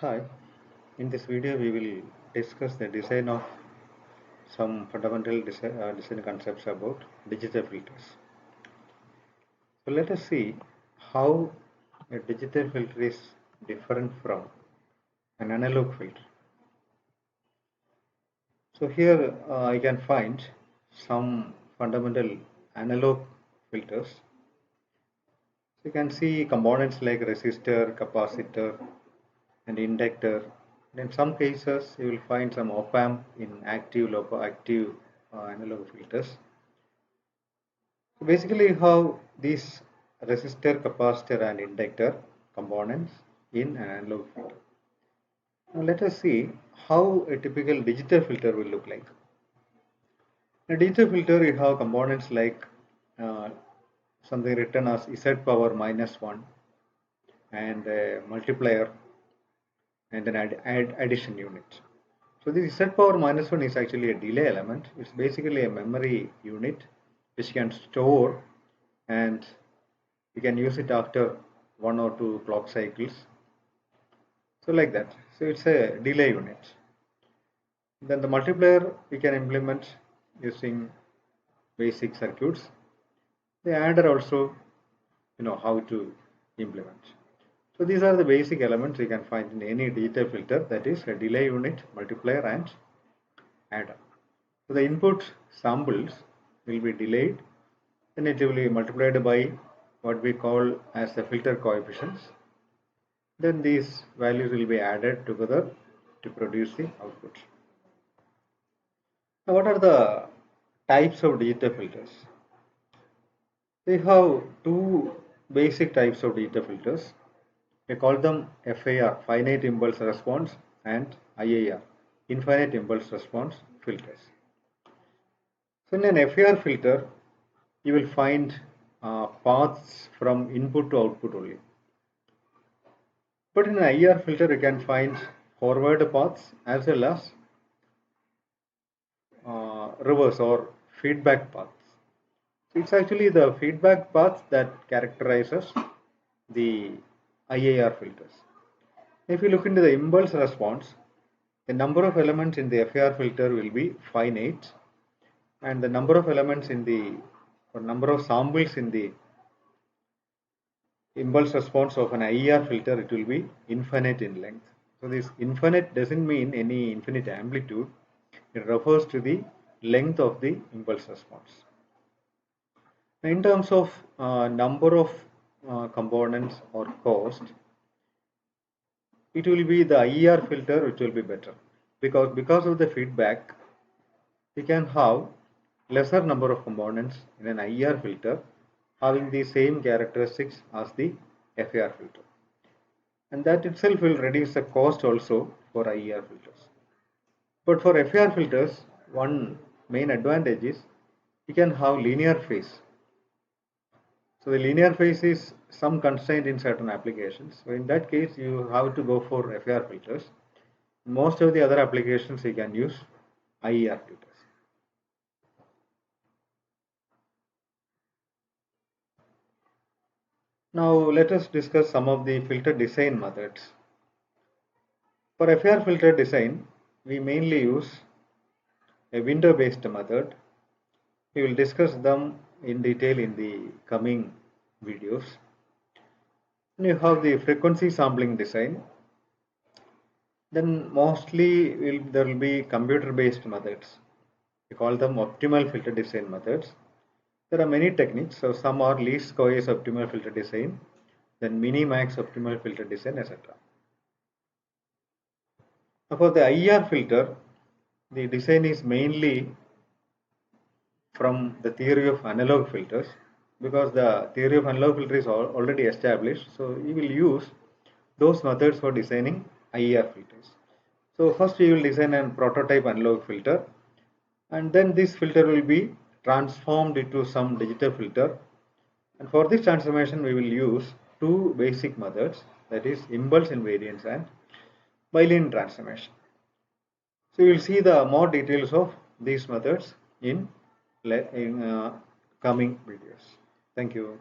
Hi, in this video we will discuss the design of some fundamental design concepts about digital filters. So let us see how a digital filter is different from an analog filter. So here I can find some fundamental analog filters. So you can see components like resistor, capacitor, and inductor. In some cases, you will find some op-amp in active, low active analog filters. So basically, how these resistor, capacitor, and inductor components in an analog filter. Now let us see how a typical digital filter will look like. In a digital filter, you have components like uh, something written as Z power -1 and a multiplier and an addition unit. So this Z power -1 is actually a delay element. It's basically a memory unit which can store and you can use it after 1 or 2 clock cycles. So like that. So it's a delay unit. Then the multiplier we can implement using basic circuits. The adder also how to implement. So these are the basic elements you can find in any digital filter, that is a delay unit, multiplier and adder. So the input samples will be delayed, then it will be multiplied by what we call as the filter coefficients. Then these values will be added together to produce the output. Now what are the types of digital filters? We have two basic types of digital filters. We call them FIR, finite impulse response, and IIR, infinite impulse response filters. So in an FIR filter, you will find paths from input to output only. But in an IR filter, you can find forward paths as well as reverse or feedback paths. It's actually the feedback path that characterizes the IIR filters. If you look into the impulse response, the number of elements in the FIR filter will be finite, and the number of elements in the or number of samples in the impulse response of an IER filter, it will be infinite in length. So this infinite doesn't mean any infinite amplitude. It refers to the length of the impulse response. In terms of number of components or cost, it will be the IER filter which will be better, because of the feedback we can have lesser number of components in an IER filter having the same characteristics as the FIR filter, and that itself will reduce the cost also for IER filters. But for FIR filters, one main advantage is you can have linear phase. So the linear phase is some constraint in certain applications. So in that case, you have to go for FIR filters. Most of the other applications you can use IER filters. Now let us discuss some of the filter design methods. For FIR filter design, we mainly use a window based method. We will discuss them in detail in the coming videos. And you have the frequency sampling design. Then mostly there will be computer based methods. We call them optimal filter design methods. There are many techniques. So some are least squares optimal filter design, then minimax optimal filter design, etc. Now for the IER filter, the design is mainly from the theory of analog filters, because the theory of analog filter is already established. So we will use those methods for designing IER filters. So first we will design a prototype analog filter, and then this filter will be transformed into some digital filter. And for this transformation we will use two basic methods, that is impulse invariance and bilinear transformation. So you will see the more details of these methods in coming videos. Thank you.